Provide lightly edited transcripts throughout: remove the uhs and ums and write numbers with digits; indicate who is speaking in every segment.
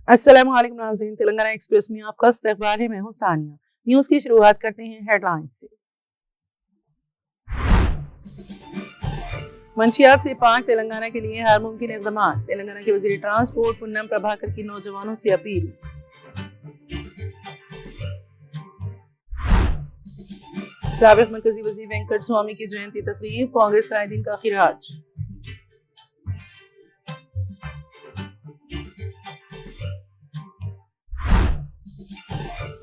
Speaker 1: अस्सलाम वालेकुम नाज़रीन, तेलंगाना एक्सप्रेस में आपका इस्तकबाल है। मैं हूं सानिया। न्यूज़ की शुरुआत करते हैं हेडलाइंस से। मंशियात से पाक तेलंगाना के लिए हर मुमकिन इक़दाम। तेलंगाना के वज़ीर ट्रांसपोर्ट पुन्नम प्रभाकर की नौजवानों से अपील। साबिक़ मरकजी वज़ीर वेंकट स्वामी की जयंती तकरीब, कांग्रेस कायदीन का खिराज।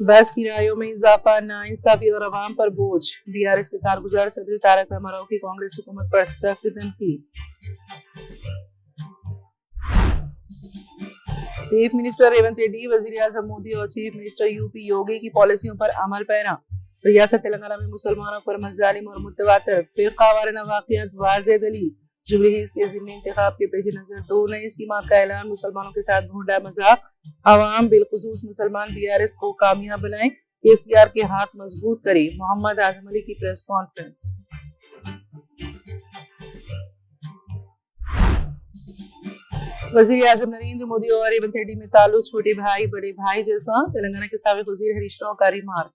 Speaker 1: बस किरायों में इजाफा, नाइंसाफी और अवाम पर बोझ। बीआरएस के कारगुजार सदर तारक रामाराव की कांग्रेस हुकूमत पर सख्त तनकीद। चीफ मिनिस्टर रेवंत रेड्डी, वजीर आजम मोदी और चीफ मिनिस्टर यूपी योगी की पॉलिसियों पर अमल पैरा। रियासत तेलंगाना में मुसलमानों पर मज़ालिम और मुतवातिर फिरका वाराना वाक़ियात वाज़ेह दलील। जुबलीहिल्स के ज़िमनी इंतखाब के पेश नज़र 2 नई स्कीमात का ऐलान, मुसलमानों के साथ भोंडा मजाक। अवाम बिलखुसूस मुसलमान बीआरएस को कामयाब बनाए, केसीआर के हाथ मजबूत करे। मोहम्मद आजम अली की प्रेस कॉन्फ्रेंस। वज़ीर आज़म नरेंद्र मोदी और रेवंत रेड्डी में ताल्लुक छोटे भाई बड़े भाई जैसा। तेलंगाना के साबिक़ वज़ीर हरीश राव का रिमार्क।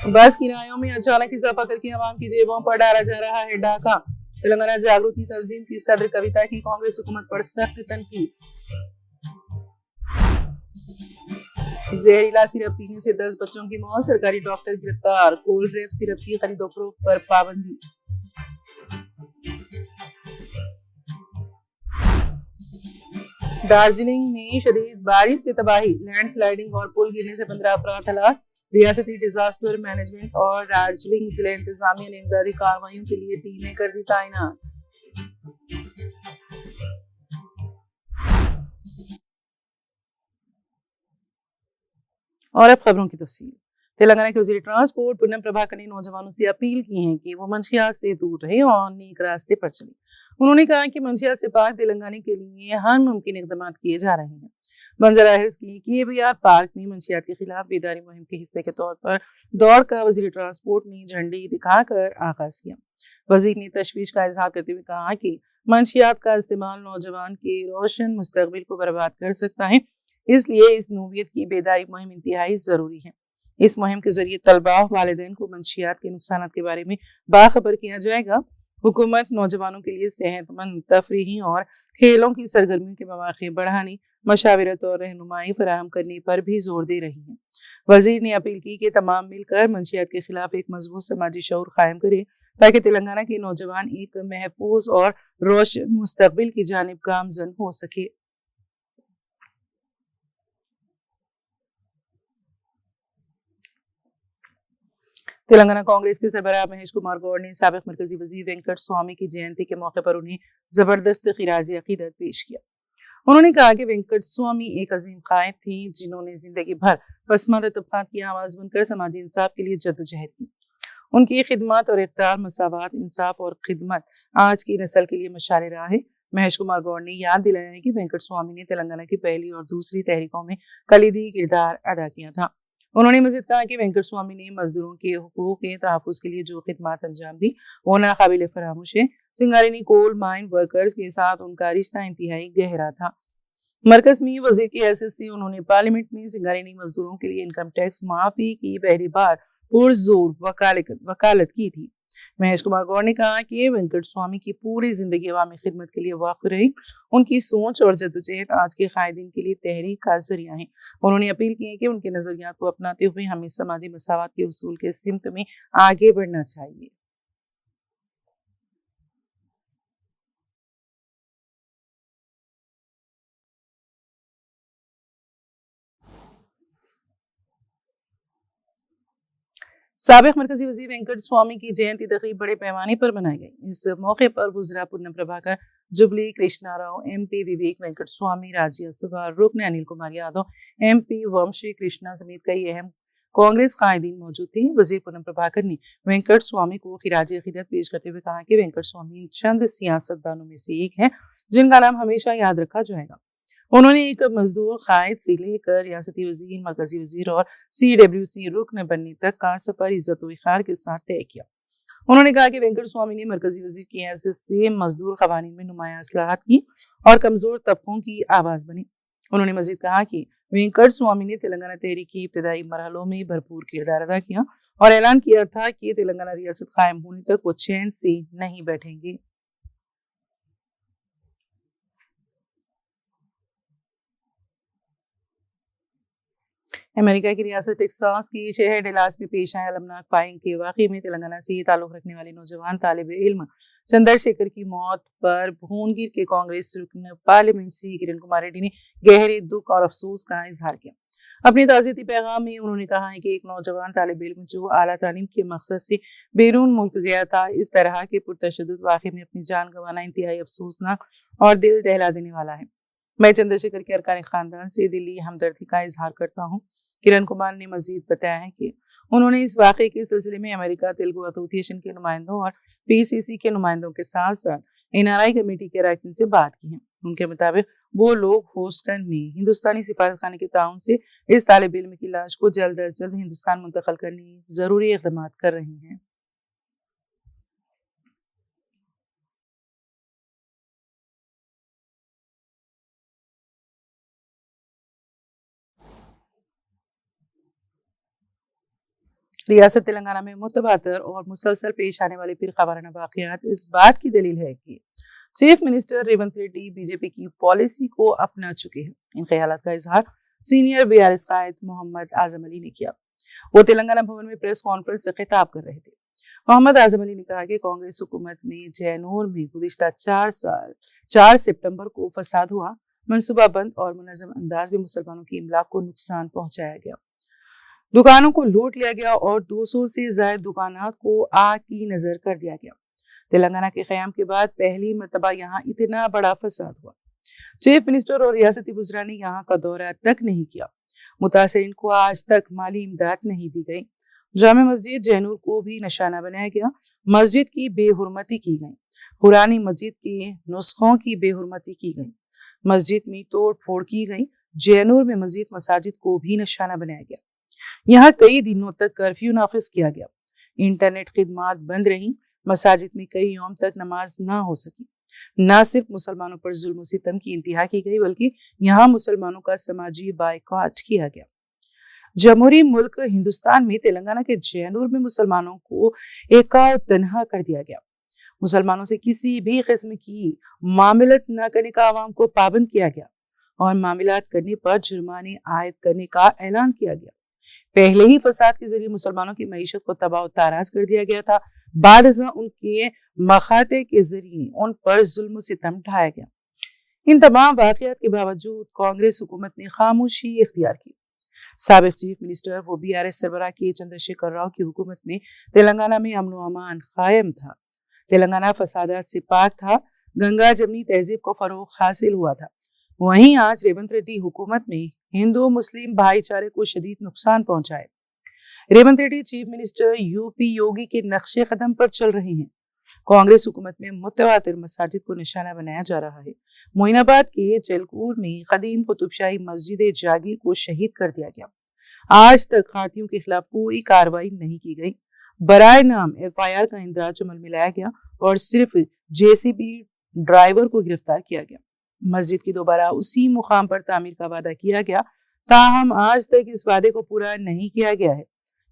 Speaker 1: बस किरायों में अचानक इजाफा करके अवाम की जेबों पर डाला जा रहा है डाका। तेलंगाना जागृति तंजीम की सदर कविता की कांग्रेस हुकूमत पर सख्त तनकीद। जहरीला सिरप पीने से 10 बच्चों की मौत, सरकारी डॉक्टर गिरफ्तार। कोल्ड ड्रेप सिरप की खरीदो फरोख्त पर पाबंदी। दार्जिलिंग में शदीद बारिश से तबाही, लैंडस्लाइडिंग और पुल गिरने से 15 अफराद हलाक। रियासती डिजास्टर मैनेजमेंट और दार्जिलिंग जिला इंतजामिया ने इमदादी कार्रवाइयों के लिए टीमें कर दी तैनात। और अब खबरों की तफसील। तेलंगाना के वज़ीर ट्रांसपोर्ट पुन्नम प्रभाकर ने नौजवानों से अपील की है कि वो मंशियात से दूर रहे और नेक रास्ते पर चले। उन्होंने कहा कि मंशियात से पाक तेलंगाना के लिए हर मुमकिन इक़दाम किए जा रहे हैं। मंजरा हिल्स की KBR पार्क में मंशियात के खिलाफ बेदारी मुहिम के हिस्से के तौर पर दौड़ का वज़ीर ट्रांसपोर्ट ने झंडी दिखाकर आगाज किया। वज़ीर ने तशवीश का इजहार करते हुए कहा कि मंशियात का इस्तेमाल नौजवान के रोशन मुस्तकबिल को बर्बाद कर सकता है, इसलिए इस नोवियत की बेदारी मुहिम इंतहाई जरूरी है। इस मुहिम के जरिए तलबा वालिदैन को मंशियात के नुकसान के बारे में बाखबर किया जाएगा। हुकूमत नौजवानों के लिए सेहतमंद तफरीही और खेलों की सरगर्मियों के मौके बढ़ाने, मशावरत और रहनुमाई फराहम करने पर भी जोर दे रही है। वजीर ने अपील की कि तमाम मिलकर मंशियात के खिलाफ एक मजबूत समाजी शऊर कायम करे, ताकि तेलंगाना के नौजवान एक महफूज और रोशन मुस्तकबिल की जानिब गामजन हो सके। तेलंगाना कांग्रेस के सरबराह महेश कुमार गौड़ ने साबिक़ मरकजी वज़ीर वेंकट स्वामी की जयंती के मौके पर उन्हें जबरदस्त खिराज अकीदत पेश किया। उन्होंने कहा कि वेंकट स्वामी एक अजीम कायद थी, जिन्होंने जिंदगी भर पसमानदा तबकात की आवाज बनकर समाजी इंसाफ के लिए जद्दोजहद की। उनकी खिदमत और इक़्तिदार, मसावत, इंसाफ और खिदमत आज की नस्ल के लिए मशाल राह है। महेश कुमार गौड़ ने याद दिलाया है कि वेंकट स्वामी ने तेलंगाना की पहली और दूसरी तहरीकों में कलीदी किरदार अदा किया था। उन्होंने मज़ीद कहा कि वेंकट स्वामी ने मजदूरों के हुकूक के तहफ़्फ़ुज़ के लिए जो खिदमत अंजाम दी वो नाकाबिल फरामोश है। सिंगारेनी कोल माइन वर्कर्स के साथ उनका रिश्ता इंतहाई गहरा था। मरकज में वज़ीर की हैसियत से उन्होंने पार्लियामेंट में सिंगारेनी मजदूरों के लिए इनकम टैक्स माफी की पहली बार पुरजोर वकालत की थी। महेश कुमार गौड़ ने कहा कि वेंकट स्वामी की पूरी जिंदगी अवामी खिदमत के लिए वाक़ रही। उनकी सोच और जद्दोजहद आज के कायदीन के लिए तहरीक का जरिया है। उन्होंने अपील की है कि उनके नजरियात को अपनाते हुए हमें समाजी मसावत के उसूल के सिमत में आगे बढ़ना चाहिए। साबिक़ मरकजी वज़ीर वेंकट स्वामी की जयंती तकरीब बड़े पैमाने पर मनाई गई। इस मौके पर वज़रा पुन्नम प्रभाकर, जुबली कृष्णा राव, MP विवेक वेंकट स्वामी, राज्यसभा रुकन अनिल कुमार यादव, MP वंशी कृष्णा समेत कई अहम कांग्रेस कायदीन मौजूद थे। वज़ीर पुन्नम प्रभाकर ने वेंकट स्वामी को खिराज अकीदत पेश करते हुए कहा कि वेंकट स्वामी चंद सियासतदानों में से एक है जिनका नाम हमेशा याद रखा जाएगा। उन्होंने एक मजदूर कायद से लेकर रियासती वज़ीर, मरकजी वज़ीर और CWC रुकन बनने तक का सफर इज्जत व इख्तियार के साथ तय किया। उन्होंने कहा कि वेंकट स्वामी ने मरकजी वजीर की हैसियत से मजदूर खवानीन में नुमाया असलाहत की और कमजोर तबकों की आवाज बनी। उन्होंने मजीद कहा कि वेंकट स्वामी ने तेलंगाना तहरीक की इब्तदाई मरहलों में भरपूर किरदार अदा किया और ऐलान किया था कि तेलंगाना रियासत कायम होने तक वो चैन से नहीं बैठेंगे। अमेरिका की रियासत टेक्सास के शहर डलास में पेश आए अलमनाक फायरिंग के वाकये में तेलंगाना से ताल्लुक रखने वाले नौजवान तालिब इल्म चंद्रशेखर की मौत पर भुवनगिर के कांग्रेस रुकन पार्लियामेंट से किरण कुमार रेड्डी ने गहरे दुख और अफसोस का इजहार किया। अपने ताज़ियती पैगाम में उन्होंने कहा है कि एक नौजवान तालिब इल्म जो आला तालीम के मकसद से बैरून मुल्क गया था, इस तरह के पुरतशद्दुद वाक़े में अपनी जान गंवाना इंतहाई अफसोसनाक और दिल दहला देने वाला है। मैं चंद्रशेखर के अरकान खानदान से दिली हमदर्दी का इजहार करता हूँ। किरण कुमार ने मजीद बताया है कि उन्होंने इस वाक़े के सिलसिले में अमेरिका तेलुगु एसोसिएशन के नुमाइंदों और पीसीसी के नुमाइंदों के साथ साथ एनआरआई कमेटी के अरकान से बात की है। उनके मुताबिक वो लोग ह्यूस्टन में हिंदुस्तानी सिफारत खाने के ताउन से इस तालिब इल्म की लाश को जल्द अज जल्द हिंदुस्तान मुंतकिल करने की जरूरी इक़दाम कर रहे हैं। रियासत तेलंगाना में मुतवातर और मुसलसल पेश आने वाले फिर खबराना वाक़यात इस बात की दलील है कि chief minister Revanth Reddy BJP की पॉलिसी को अपना चुके हैं। इन ख्यालात का इजहार सीनियर बीआरएस कायद मोहम्मद आजम अली ने किया। वो तेलंगाना भवन में प्रेस कॉन्फ्रेंस से खिताब कर रहे थे। मोहम्मद आजम अली ने कहा कि कांग्रेस हुकूमत में जैनूर में गुज़िश्ता 4 सितंबर को फसाद हुआ, मनसूबाबंद और मुनज़्ज़म अंदाज में मुसलमानों की इमलाक को नुकसान पहुंचाया गया, दुकानों को लूट लिया गया और 200 से ज्यादा दुकानात को आग की नजर कर दिया गया। तेलंगाना के क़याम के बाद पहली मरतबा यहाँ इतना बड़ा फसाद हुआ। चीफ मिनिस्टर और रियासती वज़रा ने यहाँ का दौरा तक नहीं किया। मुतासिरीन को आज तक माली इमदाद नहीं दी गई। जामे मस्जिद जैनूर को भी निशाना बनाया गया। मस्जिद की बेहुरमती की गई। पुरानी मस्जिद के नुस्खों की बेहुरमती की गई। मस्जिद में तोड़ फोड़ की गई। जैनूर में मस्जिद मसाजिद को भी निशाना बनाया गया। यहाँ कई दिनों तक कर्फ्यू नाफिज किया गया। इंटरनेट खिदमात बंद रही। मसाजिद में कई यौम तक नमाज ना हो सकी। न सिर्फ मुसलमानों पर जुल्म सितम की इंतहा की गई, बल्कि यहाँ मुसलमानों का समाजी बायकॉट किया गया। जमहूरी मुल्क हिंदुस्तान में तेलंगाना के जैनूर में मुसलमानों को एकाव तनहा कर दिया गया। मुसलमानों से किसी भी किस्म की मामलत न करने का आवाम को पाबंद किया गया और मामलात करने पर जुर्माने आयद करने का ऐलान किया गया। पहले ही फसाद के जरिए मुसलमानों की मईशत को तबाह ताराज कर दिया गया था। बाद उनके मखाते के जरिए उन पर जुल्म सितम ढाया गया। इन तमाम वाक़यात के बावजूद कांग्रेस हुकूमत ने खामोशी इख्तियार की। साबिक चीफ मिनिस्टर वो बीआरएस सरबराह के चंद्रशेखर राव की हुकूमत में तेलंगाना में अमन व अमान कायम था। तेलंगाना फसादात से पाक था। गंगा जमनी तहजीब को फरोग हासिल हुआ था। वहीं आज रेवंत रेड्डी हुकूमत में हिंदू मुस्लिम भाईचारे को शदीद नुकसान पहुंचाए। Revanth Reddy chief minister UP Yogi के नक्शे कदम पर चल रहे हैं। कांग्रेस हुकूमत में मुतवातिर मसाजिद को निशाना बनाया जा रहा है। मोइनाबाद के चलकूर में कदीम कुतुबशाही मस्जिद जागीर को शहीद कर दिया गया। आज तक खातियों के खिलाफ कोई कार्रवाई नहीं की गई। बराए नाम FIR का इंदराज अमल में लाया गया और सिर्फ JCB ड्राइवर को गिरफ्तार किया गया। मस्जिद की दोबारा उसी मुकाम पर तामीर का वादा किया गया, ताहम आज तक इस वादे को पूरा नहीं किया गया है।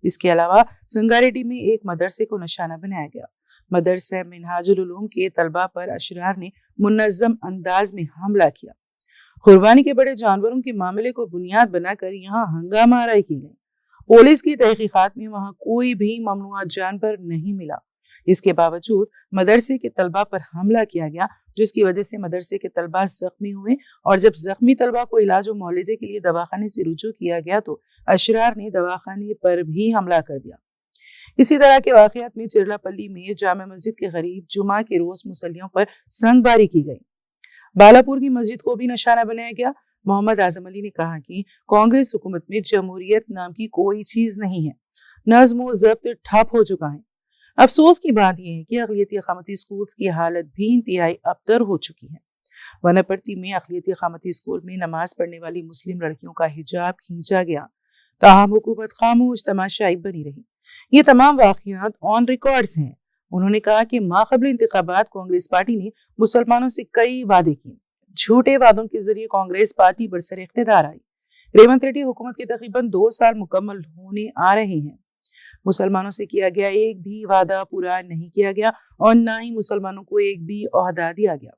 Speaker 1: इसके अलावा संगारेड्डी में एक मदरसे को निशाना बनाया गया। मदरसा मिनहाजुल उलूम के तलबा पर अशरार ने मुनज़्ज़म अंदाज में हमला किया। कुर्बानी के बड़े जानवरों के मामले को बुनियाद बनाकर यहाँ हंगामा आराई की गई। पुलिस की तहकीकात में वहाँ कोई भी ममनुआ जानवर नहीं मिला। इसके बावजूद मदरसे के तलबा पर हमला किया गया, जिसकी वजह से मदरसे के तलबा जख्मी हुए और जब जख्मी तलबा को इलाज और मौलिजे के लिए दवाखाने से रुजू किया गया तो अशरार ने दवाखाने पर भी हमला कर दिया। इसी तरह के वाकयात में चिरलापल्ली में जामा मस्जिद के करीब जुमा के रोज मुसल्लियों पर संगबारी की गई। बालापुर की मस्जिद को भी निशाना बनाया गया। मोहम्मद आजम अली ने कहा कि कांग्रेस हुकूमत में जमहूरियत नाम की कोई चीज नहीं है। नज्म व ज़ब्त ठप हो चुका है। अफसोस की बात यह है कि अक़लियती अक़ामती स्कूल की हालत भी इंतहाई अबतर हो चुकी है। वनपर्ती में अक़लियती अक़ामती स्कूल में नमाज पढ़ने वाली मुस्लिम लड़कियों का हिजाब खींचा गया, ताहम हुकूमत खामोश तमाशाई बनी रही। ये तमाम वाक़यात ऑन रिकॉर्ड्स हैं। उन्होंने कहा कि माक़बल इंतखाबात कांग्रेस पार्टी ने मुसलमानों से कई वादे किए, झूठे वादों के जरिए कांग्रेस पार्टी बरसर इख्तियार आई। रेवंत रेड्डी हुकूमत के तकरीबन 2 साल मुकम्मल होने आ रहे हैं, मुसलमानों से किया गया एक भी वादा पूरा नहीं किया गया और न ही मुसलमानों को एक भी ओहदा दिया गया।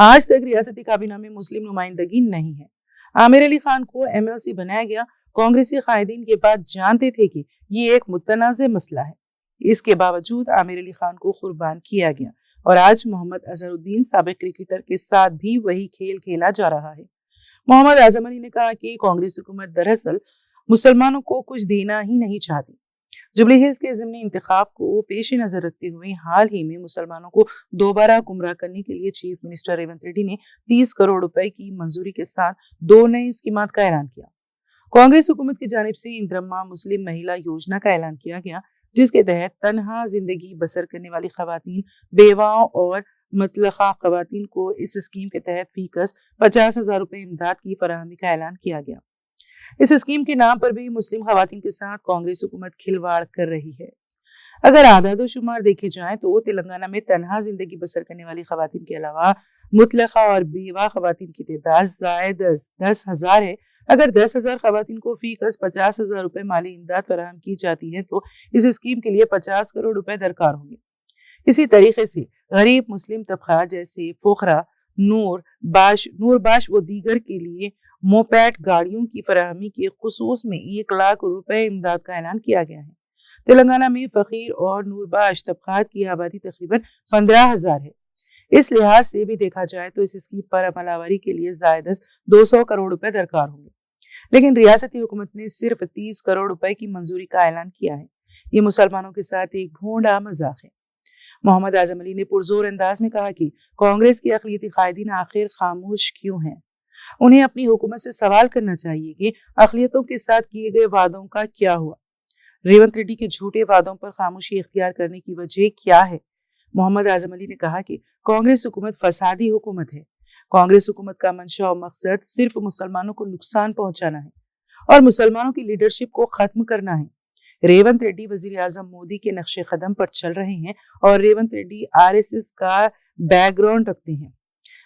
Speaker 1: आज तक रियासती काबीना में मुस्लिम नुमाइंदगी नहीं है। आमिर अली खान को MLC बनाया गया। कांग्रेसी कायदीन के बाद जानते थे कि ये एक मुतनाज़ मसला है, इसके बावजूद आमिर अली खान को कुर्बान किया गया और आज मोहम्मद अजहरुद्दीन साबिक क्रिकेटर के साथ भी वही खेल खेला जा रहा है। मोहम्मद आजम अली ने कहा कि कांग्रेस हुकूमत दरअसल मुसलमानों को कुछ देना ही नहीं चाहती। जुबली हिल्स के ज़िमनी इंतखाब को पेश नजर रखते हुए हाल ही में मुसलमानों को दोबारा गुमराह करने के लिए चीफ मिनिस्टर रेवंत रेड्डी ने 30 करोड़ रुपए की मंजूरी के साथ 2 नई स्कीमात का ऐलान किया। कांग्रेस हुकूमत की जानिब से इंदिरा मुस्लिम महिला योजना का ऐलान किया गया, जिसके तहत तनहा जिंदगी बसर करने वाली खवातीन, बेवाओं और मुतलका खवातीन को इस स्कीम के तहत फीकस 50,000 रुपए इमदाद की फराहमी का ऐलान किया गया। इस स्कीम के नाम पर भी मुस्लिम खवातीन के साथ कांग्रेस हुकूमत खिलवाड़ कर रही है। अगर आदाद शुमार देखे जाएं तो तेलंगाना में तनहा जिंदगी बसर करने वाली खवातीन के अलावा मुतलका और बेवा खवातीन की तादाद जायद 10,000 है। अगर 10,000 खवातीन को फीकस 50,000 रुपए माली इमदाद फराहम की जाती है तो इस स्कीम के लिए 50 करोड़ रुपए दरकार होंगे। इसी तरीके से गरीब मुस्लिम तबका जैसे फोखरा, नूर बाश व दीगर के लिए मोपैड गाड़ियों की फराहमी के खुसूस में 1 लाख रुपए इमदाद का ऐलान किया गया है। तेलंगाना में फकीर और नूरबाश तबकात की आबादी तकरीबन 15,000 है। इस लिहाज से भी देखा जाए तो इस स्कीम पर अमलावरी के लिए जायद 200 करोड़ रुपए दरकार होंगे, लेकिन रियासती हुकूमत ने सिर्फ 30 करोड़ रुपए की मंजूरी का ऐलान किया है। ये मुसलमानों के साथ एक भोंडा मजाक है। मोहम्मद आजम अली ने पुरजोर अंदाज में कहा कि कांग्रेस के अक़लियती कायदीन आखिर खामोश क्यों हैं। उन्हें अपनी हुकूमत से सवाल करना चाहिए कि अक़लियतों के साथ किए गए वादों का क्या हुआ। रेवंत रेड्डी के झूठे वादों पर खामोशी इख्तियार करने की वजह क्या है। मोहम्मद आजम अली ने कहा कि कांग्रेस हुकूमत फसादी हुकूमत है। कांग्रेस हुकूमत का मंशा और मकसद सिर्फ मुसलमानों को नुकसान पहुंचाना है और मुसलमानों की लीडरशिप को खत्म करना है। रेवंत रेड्डी वजीर आजम मोदी के नक्शे कदम पर चल रहे हैं और रेवंत रेड्डी RSS का बैकग्राउंड रखते हैं,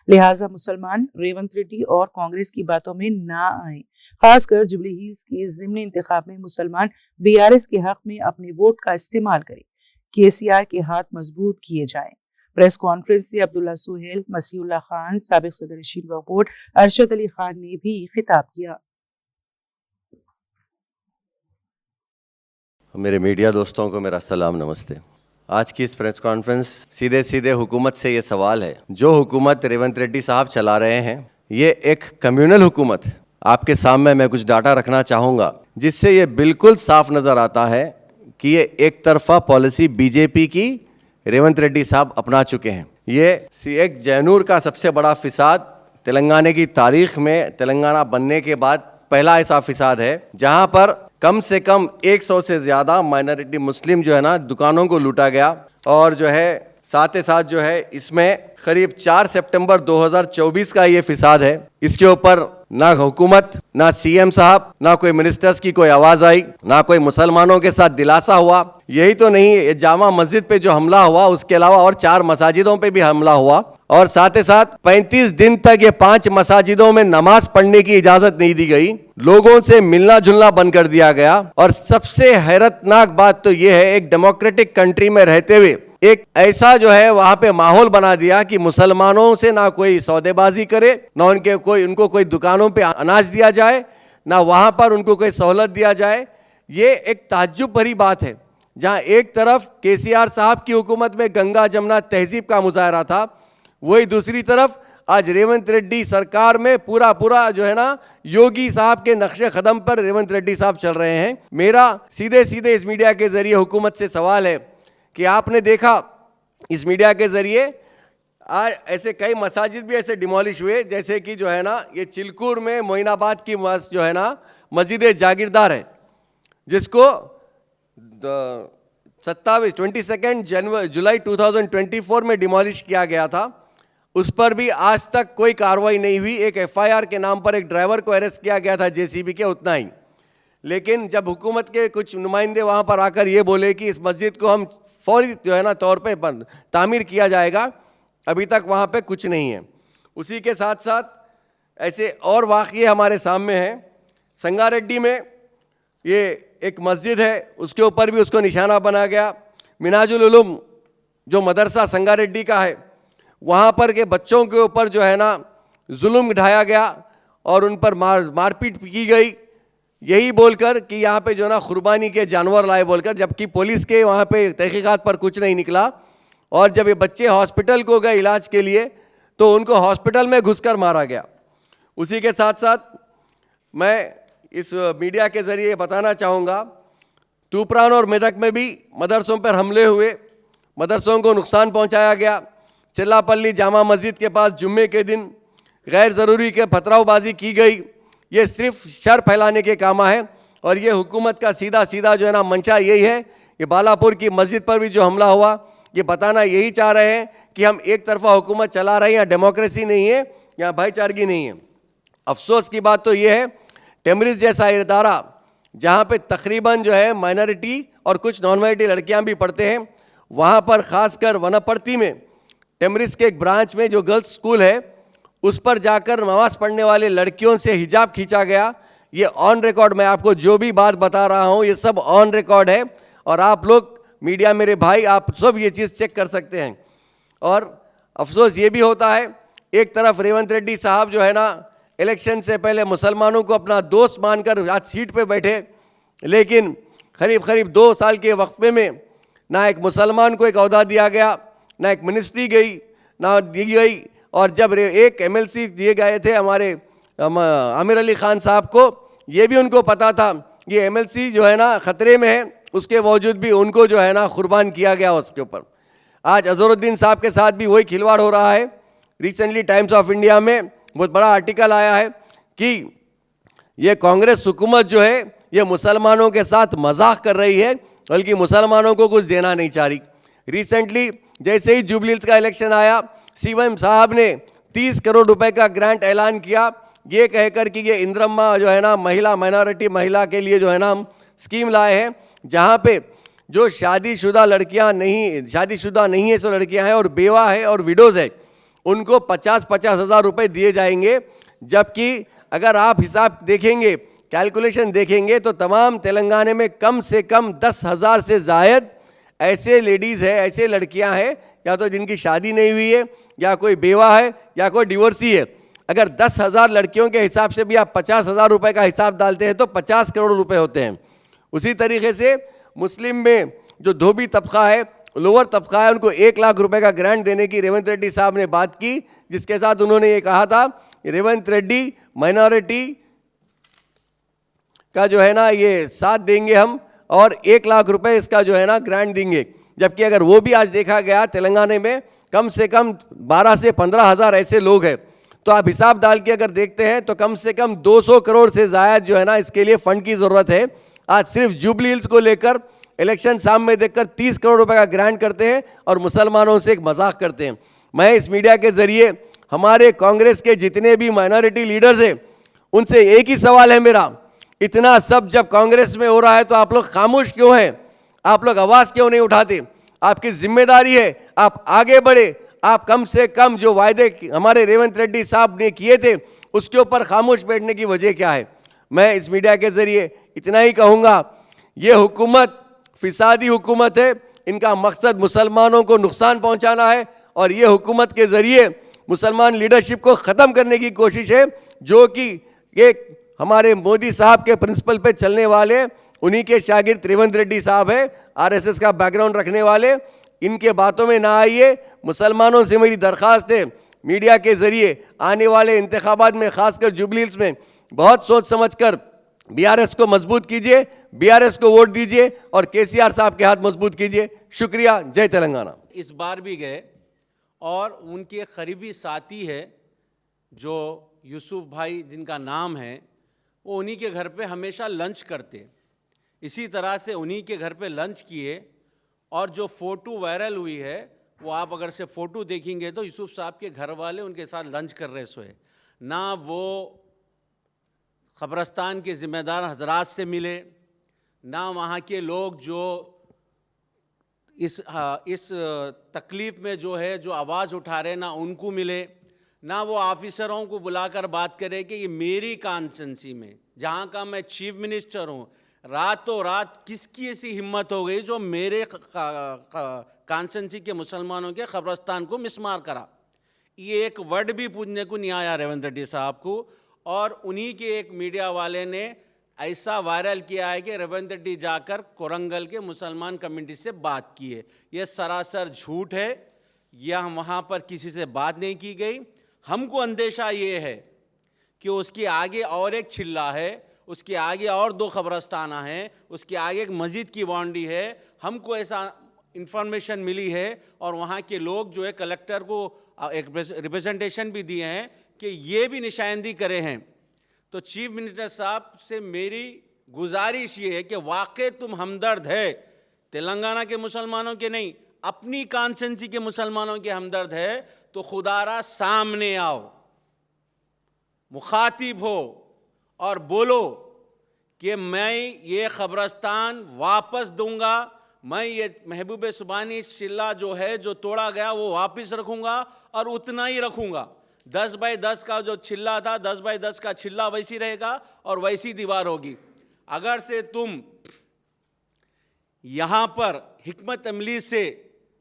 Speaker 1: लिहाजा मुसलमान रेवंत रेड्डी और कांग्रेस की बातों में ना आए। खासकर जुबली हिल्स के ज़िमनी इंतखाब में मुसलमान BRS के हक में अपने वोट का इस्तेमाल करें। KCR के हाथ मजबूत किए जाएं। प्रेस कॉन्फ्रेंस से अब्दुल्ला सुहेल, मसीहुल्लाह खान, साबिक सदर रशीद वक्फ, अरशद अली खान ने भी खिताब किया।
Speaker 2: मेरे मीडिया दोस्तों को मेरा सलाम, नमस्ते। आज की इस प्रेस कॉन्फ्रेंस सीधे सीधे हुकूमत से ये सवाल है, जो हुकूमत रेवंत रेड्डी साहब चला रहे हैं ये एक कम्युनल हुकूमत। आपके सामने मैं कुछ डाटा रखना चाहूँगा जिससे ये बिल्कुल साफ नज़र आता है कि ये एक तरफा पॉलिसी BJP की रेवंत रेड्डी साहब अपना चुके हैं। ये CX जैनूर का सबसे बड़ा फिसाद तेलंगाना की तारीख में, तेलंगाना बनने के बाद पहला ऐसा फिसाद है जहाँ पर कम से कम 100 से ज़्यादा माइनॉरिटी मुस्लिम जो है ना दुकानों को लूटा गया। और जो है साथ ही साथ जो है इसमें करीब 4 सितंबर 2024 का ये फिसाद है। इसके ऊपर ना हुकूमत, ना CM साहब, ना कोई मिनिस्टर्स की कोई आवाज़ आई, ना कोई मुसलमानों के साथ दिलासा हुआ। यही तो नहीं, ये जामा मस्जिद पे जो हमला हुआ उसके अलावा और 4 मसाजिदों पे भी हमला हुआ और साथ ही साथ 35 दिन तक ये 5 मसाजिदों में नमाज पढ़ने की इजाजत नहीं दी गई। लोगों से मिलना जुलना बंद कर दिया गया। और सबसे हैरतनाक बात तो ये है, एक डेमोक्रेटिक कंट्री में रहते हुए एक ऐसा जो है वहां पे माहौल बना दिया कि मुसलमानों से ना कोई सौदेबाजी करे, ना उनको कोई दुकानों पे अनाज दिया जाए, ना वहां पर उनको कोई सहूलत दिया जाए। ये एक ताज्जुब भरी बात है, जहां एक तरफ KCR साहब की हुकूमत में गंगा जमुना तहजीब का मुजाहरा था, वही दूसरी तरफ आज रेवंत रेड्डी सरकार में पूरा जो है ना योगी साहब के नक्शे कदम पर रेवंत रेड्डी साहब चल रहे हैं। मेरा सीधे सीधे इस मीडिया के जरिए हुकूमत से सवाल है कि आपने देखा इस मीडिया के जरिए आज ऐसे कई मसाजिद भी ऐसे डिमोलिश हुए, जैसे कि जो है ना ये चिलकूर में मोइनाबाद की जो है ना मस्जिद जागीरदार है, जिसको 22 जुलाई 2024 में डिमोलिश किया गया था। उस पर भी आज तक कोई कार्रवाई नहीं हुई। एक FIR के नाम पर एक ड्राइवर को अरेस्ट किया गया था JCB के, उतना ही। लेकिन जब हुकूमत के कुछ नुमाइंदे वहाँ पर आकर ये बोले कि इस मस्जिद को हम फौरी जो है ना तौर पे तामीर किया जाएगा। अभी तक वहाँ पे कुछ नहीं है। उसी के साथ साथ ऐसे और वाक़ये हमारे सामने हैं। संगारेड्डी में ये एक मस्जिद है, उसके ऊपर भी उसको निशाना बना गया। मिनाजुल उलूम जो मदरसा संगारेड्डी का है, वहाँ पर के बच्चों के ऊपर जो है ना जुल्म ढाया गया और उन पर मारपीट की गई, यही बोलकर कि यहाँ पे जो है ना कुर्बानी के जानवर लाए बोलकर, जबकि पुलिस के वहाँ पे तहकीकात पर कुछ नहीं निकला। और जब ये बच्चे हॉस्पिटल को गए इलाज के लिए तो उनको हॉस्पिटल में घुसकर मारा गया। उसी के साथ साथ मैं इस मीडिया के ज़रिए बताना चाहूँगा, तूपरान और मेदक में भी मदरसों पर हमले हुए, मदरसों को नुकसान पहुँचाया गया। चिल्लापल्ली जामा मस्जिद के पास जुम्मे के दिन गैर ज़रूरी के पथरावबाजी की गई। ये सिर्फ शर फैलाने के काम है और ये हुकूमत का सीधा सीधा जो है ना मंशा यही है। ये बालापुर की मस्जिद पर भी जो हमला हुआ, ये बताना यही चाह रहे हैं कि हम एक तरफा हुकूमत चला रहे हैं, यहाँ डेमोक्रेसी नहीं है, यहाँ भाईचारगी नहीं है। अफसोस की बात तो ये है, टेम्ब्रिज जैसा इदारा जहाँ पे तकरीबन जो है माइनॉरिटी और कुछ नॉन माइनॉरिटी लड़कियाँ भी पढ़ते हैं, वहाँ पर ख़ासकर वनापड़ती में टेम्ब्रिज के एक ब्रांच में जो गर्ल्स स्कूल है, उस पर जाकर नमाज़ पढ़ने वाले लड़कियों से हिजाब खींचा गया। ये ऑन रिकॉर्ड, मैं आपको जो भी बात बता रहा हूँ ये सब ऑन रिकॉर्ड है और आप लोग मीडिया मेरे भाई आप सब ये चीज़ चेक कर सकते हैं। और अफसोस ये भी होता है, एक तरफ रेवंत रेड्डी साहब जो है ना इलेक्शन से पहले मुसलमानों को अपना दोस्त मानकर आज सीट पे बैठे, लेकिन करीब 2 साल के वक्फे में ना एक मुसलमान को एक ओहदा दिया गया, ना एक मिनिस्ट्री गई, ना दी गई। और जब एक एमएलसी दिए गए थे हमारे आमिर अली खान साहब को, ये भी उनको पता था ये एमएलसी जो है ना ख़तरे में है, उसके बावजूद भी उनको जो है ना कुर्बान किया गया उसके ऊपर। आज अजहरुद्दीन साहब के साथ भी वही खिलवाड़ हो रहा है। रिसेंटली टाइम्स ऑफ इंडिया में बहुत बड़ा आर्टिकल आया है कि ये कांग्रेस हुकूमत जो है ये मुसलमानों के साथ मजाक कर रही है, बल्कि मुसलमानों को कुछ देना नहीं चाह रही। रिसेंटली जैसे ही जुबली हिल्स का इलेक्शन आया, सीएम साहब ने 30 करोड़ रुपए का ग्रांट ऐलान किया, ये कहकर कि ये इंदिरम्मा जो है ना महिला माइनॉरिटी महिला के लिए जो है ना हम स्कीम लाए हैं, जहाँ पे जो शादीशुदा लड़कियाँ नहीं, शादीशुदा नहीं है सो लड़कियाँ हैं और बेवा है और विडोज़ है, उनको 50-50 हज़ार रुपये दिए जाएंगे। जबकि अगर आप हिसाब देखेंगे, कैलकुलेशन देखेंगे तो तमाम तेलंगाना में कम से कम 10,000 से ज़ायद ऐसे लेडीज़ है, ऐसे लड़कियां हैं या तो जिनकी शादी नहीं हुई है, या कोई बेवा है, या कोई डिवोर्सी है। अगर 10,000 लड़कियों के हिसाब से भी आप 50,000 रुपये का हिसाब डालते हैं तो 50 करोड़ रुपए होते हैं। उसी तरीके से मुस्लिम में जो धोबी तबका है, लोअर तबका है, उनको 1 लाख रुपए का ग्रांट देने की रेवंत रेड्डी साहब ने बात की, जिसके साथ उन्होंने ये कहा था रेवंत रेड्डी माइनॉरिटी का जो है ना ये साथ देंगे हम और 1 लाख रुपए इसका जो है ना ग्रांट देंगे। जबकि अगर वो भी आज देखा गया तेलंगाना में कम से कम 12 से 15 हज़ार ऐसे लोग हैं, तो आप हिसाब डाल के अगर देखते हैं तो कम से कम 200 करोड़ से ज़्यादा जो है ना इसके लिए फंड की ज़रूरत है। आज सिर्फ जुबली हिल्स को लेकर इलेक्शन सामने देखकर 30 करोड़ रुपए का ग्रांट करते हैं और मुसलमानों से एक मजाक करते हैं। मैं इस मीडिया के ज़रिए हमारे कांग्रेस के जितने भी माइनॉरिटी लीडर्स हैं उनसे एक ही सवाल है मेरा, इतना सब जब कांग्रेस में हो रहा है तो आप लोग खामोश क्यों हैं? आप लोग आवाज़ क्यों नहीं उठाते? आपकी जिम्मेदारी है, आप आगे बढ़े। आप कम से कम जो वायदे हमारे रेवंत रेड्डी साहब ने किए थे उसके ऊपर खामोश बैठने की वजह क्या है? मैं इस मीडिया के ज़रिए इतना ही कहूँगा, ये हुकूमत फिसादी हुकूमत है, इनका मकसद मुसलमानों को नुकसान पहुँचाना है और ये हुकूमत के ज़रिए मुसलमान लीडरशिप को ख़त्म करने की कोशिश है, जो कि एक हमारे मोदी साहब के प्रिंसिपल पे चलने वाले उन्हीं के शागिर्द रेवंत रेड्डी साहब है, आरएसएस का बैकग्राउंड रखने वाले। इनके बातों में ना आइए। मुसलमानों से मेरी दरख्वास्त है, मीडिया के ज़रिए आने वाले इंतखाबात में खासकर जुबली हिल्स में बहुत सोच समझकर बीआरएस को मजबूत कीजिए, बीआरएस को वोट दीजिए और केसीआर साहब के हाथ मजबूत कीजिए। शुक्रिया। जय तेलंगाना।
Speaker 3: इस बार भी गए और उनके करीबी साथी है जो यूसुफ भाई जिनका नाम है, वो उन्हीं के घर पे हमेशा लंच करते। इसी तरह से उन्हीं के घर पे लंच किए और जो फ़ोटो वायरल हुई है वो आप अगर से फ़ोटो देखेंगे तो यूसुफ साहब के घर वाले उनके साथ लंच कर रहे सोए। ना वो क़ब्रस्तान के ज़िम्मेदार हजरात से मिले, ना वहाँ के लोग जो इस तकलीफ़ में जो है जो आवाज़ उठा रहे ना उनको मिले, ना वो ऑफिसरों को बुलाकर बात करे कि ये मेरी कॉन्स्टिट्यूंसी में जहाँ का मैं चीफ मिनिस्टर हूँ, रातों रात किसकी ऐसी हिम्मत हो गई जो मेरे कॉन्स्टिट्यूंसी के मुसलमानों के कब्रस्तान को मिसमार करा। ये एक वर्ड भी पूछने को नहीं आया रेवंत रेड्डी साहब को, और उन्हीं के एक मीडिया वाले ने ऐसा वायरल किया है कि रेवंत रेड्डी जाकर कोरंगल के मुसलमान कम्युनिटी से बात की है। यह सरासर झूठ है, यह वहाँ पर किसी से बात नहीं की गई। हमको अंदेशा ये है कि उसके आगे और एक चिल्ला है, उसके आगे और 2 कब्रस्ताना हैं, उसके आगे एक मस्जिद की बाउंड्री है। हमको ऐसा इंफॉर्मेशन मिली है और वहाँ के लोग जो है कलेक्टर को एक रिप्रेजेंटेशन भी दिए हैं कि ये भी निशानदी करे हैं। तो चीफ मिनिस्टर साहब से मेरी गुजारिश ये है कि वाकई तुम हमदर्द है, तेलंगाना के मुसलमानों के नहीं, अपनी कॉन्स्टिट्यूंसी के मुसलमानों के हमदर्द है, तो खुदारा सामने आओ, मुखातिब हो और बोलो कि मैं ये कब्रस्तान वापस दूंगा, मैं ये महबूब सुबानी चिल्ला जो है जो तोड़ा गया वो वापस रखूंगा और उतना ही रखूंगा। 10 बाई 10 का जो चिल्ला था 10 बाई 10 का चिल्ला वैसी रहेगा और वैसी दीवार होगी। अगर से तुम यहाँ पर हिकमत अमली से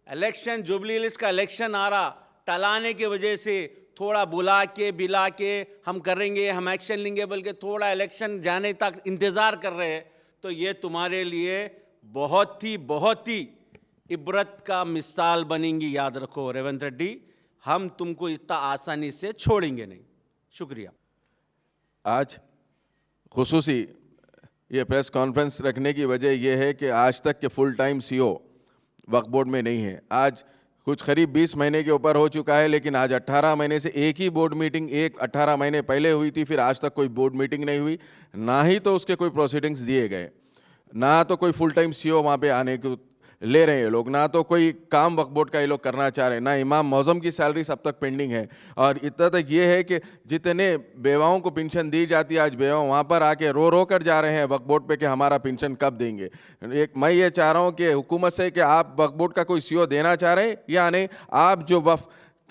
Speaker 3: इलेक्शन जुबली लिस्ट का इलेक्शन आ रहा टलाने की वजह से थोड़ा बुला के बिला के हम करेंगे, हम एक्शन लेंगे, बल्कि थोड़ा इलेक्शन जाने तक इंतज़ार कर रहे हैं, तो ये तुम्हारे लिए बहुत ही इबरत का मिसाल बनेंगी। याद रखो रेवंत रेड्डी, हम तुमको इतना आसानी से छोड़ेंगे नहीं। शुक्रिया।
Speaker 4: आज खुसूसी ये प्रेस कॉन्फ्रेंस रखने की वजह यह है कि आज तक के फुल टाइम सीओ वक्फ बोर्ड में नहीं है। आज कुछ करीब 20 महीने के ऊपर हो चुका है, लेकिन आज 18 महीने से एक ही बोर्ड मीटिंग 18 महीने पहले हुई थी, फिर आज तक कोई बोर्ड मीटिंग नहीं हुई, ना ही तो उसके कोई प्रोसीडिंग्स दिए गए, ना तो कोई फुल टाइम सीओ वहाँ पे आने को ले रहे हैं लोग, ना तो कोई काम वक्फ बोर्ड का ये लोग करना चाह रहे हैं, ना इमाम मौज़म की सैलरी सब तक पेंडिंग है। और इतना तक ये है कि जितने बेवाओं को पेंशन दी जाती है, आज बेवा वहाँ पर आके रो कर जा रहे हैं वक्फ बोर्ड पे कि हमारा पेंशन कब देंगे। मैं ये चाह रहा हूँ कि हुकूमत से कि आप वक्फ बोर्ड का कोई सीओ देना चाह रहे हैं या नहीं। आप जो वक्फ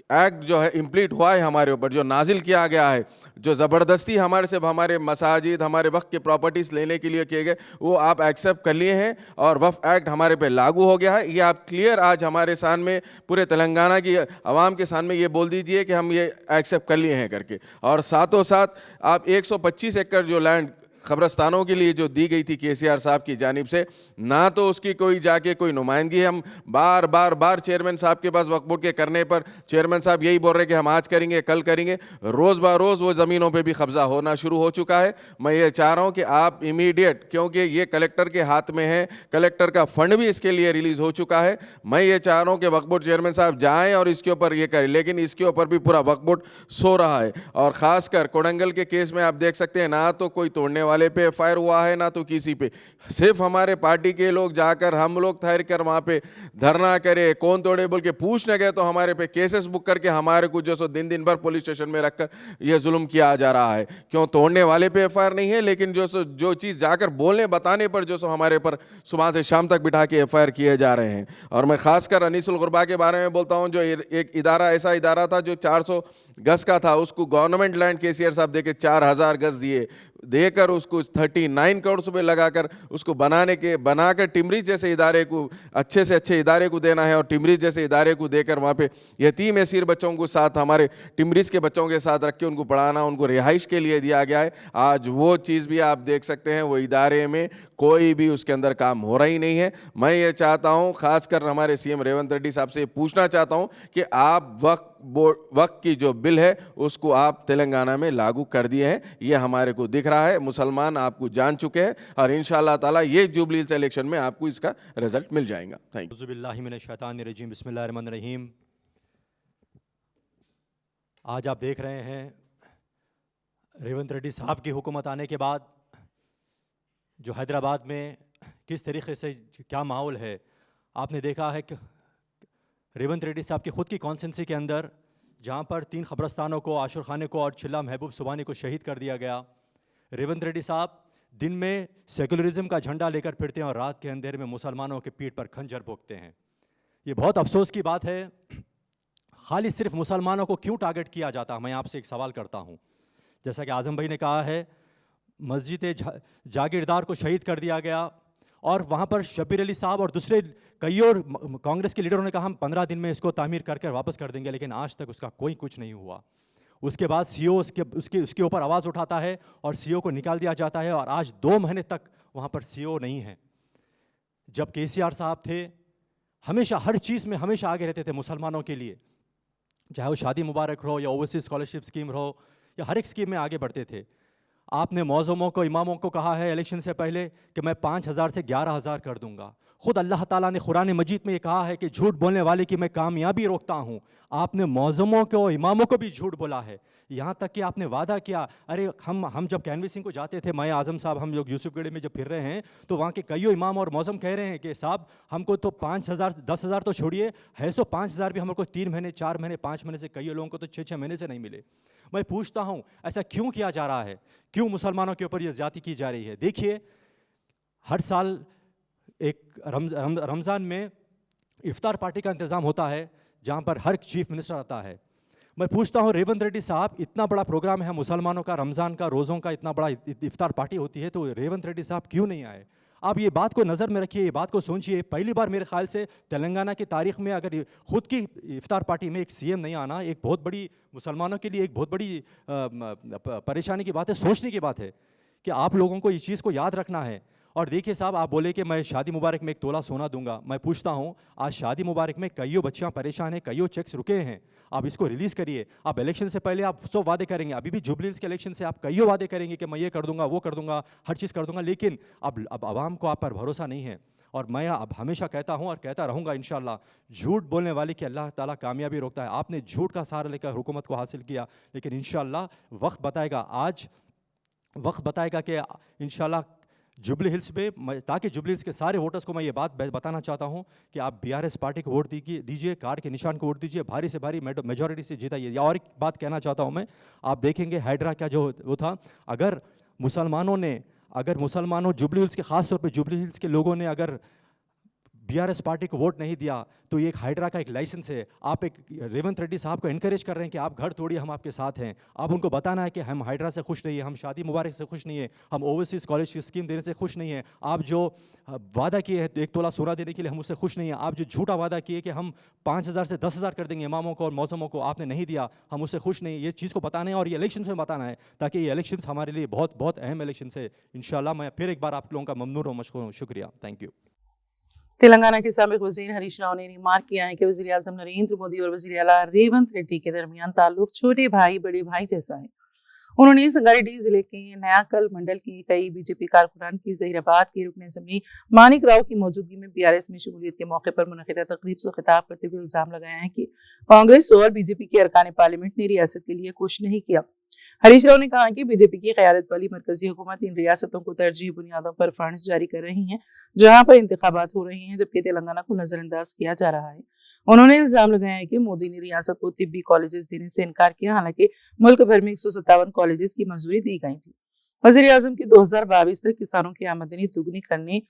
Speaker 4: एक्ट जो है इम्प्लीट हुआ है हमारे ऊपर, जो नाजिल किया गया है, जो ज़बरदस्ती हमारे से हमारे मसाजिद हमारे वक्त के प्रॉपर्टीज़ लेने के लिए किए गए, वो आप एक्सेप्ट कर लिए हैं और वक्फ एक्ट हमारे पे लागू हो गया है। ये आप क्लियर आज हमारे सामने पूरे तेलंगाना की आवाम के सामने ये बोल दीजिए कि हम ये एक्सेप्ट कर लिए हैं करके। और साथों साथ आप 125 एकड़ जो लैंड कब्रस्तानों के लिए जो दी गई थी केसीआर साहब की जानिब से, ना तो उसकी कोई जाके कोई नुमाइंदगी है। हम बार चेयरमैन साहब के पास वक्फ बोर्ड के करने पर चेयरमैन साहब यही बोल रहे कि हम आज करेंगे कल करेंगे, रोज़ रोज़ वो ज़मीनों पे भी कब्जा होना शुरू हो चुका है। मैं ये चाह रहा हूँ कि आप इमीडिएट, क्योंकि ये कलेक्टर के हाथ में है, कलेक्टर का फंड भी इसके लिए रिलीज़ हो चुका है, मैं ये चाह रहा हूँ कि वक्फ बोर्ड चेयरमैन साहब जाएँ और इसके ऊपर ये करें। लेकिन इसके ऊपर भी पूरा वक्फ बोर्ड सो रहा है। और ख़ासकर कोरंगल के केस में आप देख सकते हैं, ना तो कोई तोड़ने वाले पे एफआईआर हुआ है, ना तो किसी पे, सिर्फ हमारे पार्टी के लोग जाकर हम लोग ठहर कर वहाँ पे धरना करे, कौन तोड़े बोल के पूछने गए तो हमारे पे केसेस बुक करके हमारे को जो सो दिन भर पुलिस स्टेशन में रखकर यह जुल्म किया जा रहा है। क्यों तोड़ने वाले पे एफआईआर नहीं है, लेकिन जो चीज़ जाकर बोलने बताने पर जो सो हमारे पर सुबह से शाम तक बिठा के एफआईआर किए जा रहे हैं। और मैं खासकर अनीसुल गुरबा के बारे में बोलता हूँ, जो एक इदारा ऐसा इदारा था जो 400 गज का था, उसको गवर्नमेंट लैंड केसीआर साहब देके 4000 गज देकर उसको 39 करोड़ रुपए लगाकर उसको बनाकर टिमरीज जैसे इदारे को, अच्छे से अच्छे इदारे को देना है। और टिमरीज जैसे इदारे को देकर वहाँ पे यतीम असीर बच्चों को साथ हमारे टिमरीज के बच्चों के साथ रख के उनको पढ़ाना, उनको रिहाइश के लिए दिया गया है। आज वो चीज़ भी आप देख सकते हैं, वो इदारे में कोई भी उसके अंदर काम हो रहा ही नहीं है। मैं ये चाहता हूँ, खासकर हमारे सीएम रेवंत रेड्डी साहब से पूछना चाहता हूँ कि आप वक्त की जो बिल है उसको आप तेलंगाना में लागू कर दिए हैं, ये हमारे को दिख रहा है। मुसलमान आपको जान चुके हैं और इंशाअल्लाह ताला ये जुबली इलेक्शन में आपको इसका रिजल्ट मिल जाएगा। Thank you.
Speaker 5: बिस्मिल्लाहिर्रहमानिर्रहीम, बिस्मिल्लाहिर्रहमानिर्रहीम। आज आप देख रहे हैं रेवंत रेड्डी साहब की हुकूमत आने के बाद जो हैदराबाद में किस तरीके से क्या माहौल है। आपने देखा है कि रेवंत रेड्डी साहब की ख़ुद की कॉन्स्टिट्यूंसी के अंदर जहाँ पर 3 कब्रस्तानों को, आशुर खाने को और चिल्ला महबूब सुबानी को शहीद कर दिया गया। रेवंत रेड्डी साहब दिन में सेकुलरिज्म का झंडा लेकर फिरते हैं और रात के अंधेरे में मुसलमानों के पीठ पर खंजर भोंकते हैं। ये बहुत अफसोस की बात है, खाली सिर्फ मुसलमानों को क्यों टारगेट किया जाता। मैं आपसे एक सवाल करता हूँ, जैसा कि आज़म भाई ने कहा है, मस्जिद जागीरदार को शहीद कर दिया गया और वहाँ पर शब्बीर अली साहब और दूसरे कई और कांग्रेस के लीडरों ने कहा हम 15 दिन में इसको तामीर कर वापस कर देंगे, लेकिन आज तक उसका कोई कुछ नहीं हुआ। उसके बाद सीओ उसके ऊपर आवाज़ उठाता है और सीओ को निकाल दिया जाता है और आज 2 महीने तक वहाँ पर सीओ नहीं है। जब केसीआर साहब थे, हमेशा हर चीज़ में हमेशा आगे रहते थे मुसलमानों के लिए, चाहे वो शादी मुबारक हो या ओवरसीज स्कॉलरशिप स्कीम हो या हर एक स्कीम में आगे बढ़ते थे। आपने मौज़ूमों को, इमामों को कहा है इलेक्शन से पहले कि मैं 5,000 से 11,000 कर दूंगा। खुद अल्लाह ताला ने कुरान मजीद में ये कहा है कि झूठ बोलने वाले की मैं कामयाबी रोकता हूँ। आपने मौज़ूमों को, इमामों को भी झूठ बोला है, यहाँ तक कि आपने वादा किया। अरे हम जब कैनवसिंग को जाते थे, मैं आज़म साहब, हम लोग यूसुफगढ़ में जब फिर रहे हैं, तो वहाँ के कई इमाम और मौज़म कह रहे हैं कि साहब हमको तो 5,000 10,000 तो छोड़िए, है सो 5,000 भी हमको 3 महीने 4 महीने 5 महीने से, कई लोगों को तो 6 महीने से नहीं मिले। मैं पूछता हूँ ऐसा क्यों किया जा रहा है, क्यों मुसलमानों के ऊपर ये ज़्यादती की जा रही है। देखिए, हर साल एक रमज़ान में इफ्तार पार्टी का इंतज़ाम होता है जहाँ पर हर चीफ मिनिस्टर आता है। मैं पूछता हूँ रेवंत रेड्डी साहब, इतना बड़ा प्रोग्राम है मुसलमानों का, रमज़ान का, रोज़ों का, इतना बड़ा इफ्तार पार्टी होती है, तो रेवंत रेड्डी साहब क्यों नहीं आए? आप ये बात को नज़र में रखिए, ये बात को सोचिए। पहली बार मेरे ख्याल से तेलंगाना की तारीख में अगर खुद की इफ्तार पार्टी में एक सीएम नहीं आना, एक बहुत बड़ी, मुसलमानों के लिए एक बहुत बड़ी परेशानी की बात है, सोचने की बात है कि आप लोगों को इस चीज़ को याद रखना है। और देखिए साहब, आप बोले कि मैं शादी मुबारक में 1 तोला सोना दूंगा। मैं पूछता हूँ, आज शादी मुबारक में कईयों बच्चियाँ परेशान हैं, कईयों चेक्स रुके हैं, आप इसको रिलीज़ करिए। आप इलेक्शन से पहले आप 100 वादे करेंगे, अभी भी जुबली हिल्स के इलेक्शन से आप कईयों वादे करेंगे कि मैं ये कर दूंगा, वो कर दूंगा, हर चीज़ कर दूंगा, लेकिन अब आवाम को आप पर भरोसा नहीं है। और मैं अब हमेशा कहता हूँ और कहता रहूँगा इंशाल्लाह, झूठ बोलने वाले की अल्लाह ताला कामयाबी रोकता है। आपने झूठ का सहारा लेकर हुकूमत को हासिल किया, लेकिन इंशाल्लाह वक्त बताएगा, आज वक्त बताएगा कि इंशाल्लाह जुबली हिल्स पे, ताकि जुबली हिल्स के सारे वोटर्स को मैं ये बात बताना चाहता हूँ कि आप बीआरएस पार्टी को वोट दीजिए, कार्ड के निशान को वोट दीजिए, भारी से भारी मेजॉरिटी से जीताइए। या और एक बात कहना चाहता हूँ मैं, आप देखेंगे हाइड्रा का जो वो था, अगर मुसलमानों जुबली हिल्स के, ख़ास तौर पर जुबली हिल्स के लोगों ने अगर बीआरएस पार्टी को वोट नहीं दिया, तो ये एक हाइड्रा का एक लाइसेंस है। आप एक रेवंत रेड्डी साहब को इनकरेज कर रहे हैं कि आप घर तोड़िए, हम आपके साथ हैं। आप उनको बताना है कि हम हाइड्रा से खुश नहीं है, हम शादी मुबारक से खुश नहीं है, हम ओवरसीज स्कॉलरशिप स्कीम देने से खुश नहीं है, आप जो वादा किए हैं 1 तोला सोना देने के लिए, हम उससे खुश नहीं है, आप जो झूठा वादा किए कि हम 5,000 से 10,000 कर देंगे इमामों को और मौज़ूमों को, आपने नहीं दिया, हम उससे खुश नहीं है। ये चीज़ को बताना है और ये इलेक्शन में बताना है, ताकि ये इलेक्शन हमारे लिए बहुत बहुत अहम इलेक्शन है। इंशाल्लाह मैं फिर एक बार आप लोगों का ममनून और मशकूर हूँ। शुक्रिया, थैंक यू।
Speaker 1: तेलंगाना के साबिक वज़ीर हरीश राव ने रिमार्क किया है कि वज़ीर आज़म नरेंद्र मोदी और वज़ीर आला रेवंत रेड्डी के दरमियान ताल्लुक छोटे भाई बड़े भाई जैसा है। उन्होंने संगारेड्डी जिले के नयाकल मंडल के कई बीजेपी कारकुनान की ज़हीराबाद के रुकन असेंबली मानिक राव की मौजूदगी में बीआरएस में शमूलियत के मौके पर मुनक़िदा तकरीब से खिताब करते हुए इल्ज़ाम लगाया है कि कांग्रेस और बीजेपी के अरकान पार्लियामेंट ने रियासत के लिए कुछ नहीं किया। हरीश राव ने कहा कि बीजेपी की क़यादत वाली मरकजी हुकूमत इन रियासतों को तरजीह बुनियादों पर फंड जारी कर रही है जहां पर इंतखाबात हो रहे हैं, जबकि तेलंगाना को नजरअंदाज किया जा रहा है। उन्होंने इल्जाम लगाया है कि मोदी ने रियासत को तिब्बी कॉलेजेस देने से इनकार किया, हालांकि मुल्क भर में 157 कॉलेजेस की मंजूरी दी गई थी। वज़ीर आज़म की 2022 तक किसानों की आमदनी दुगनी करने,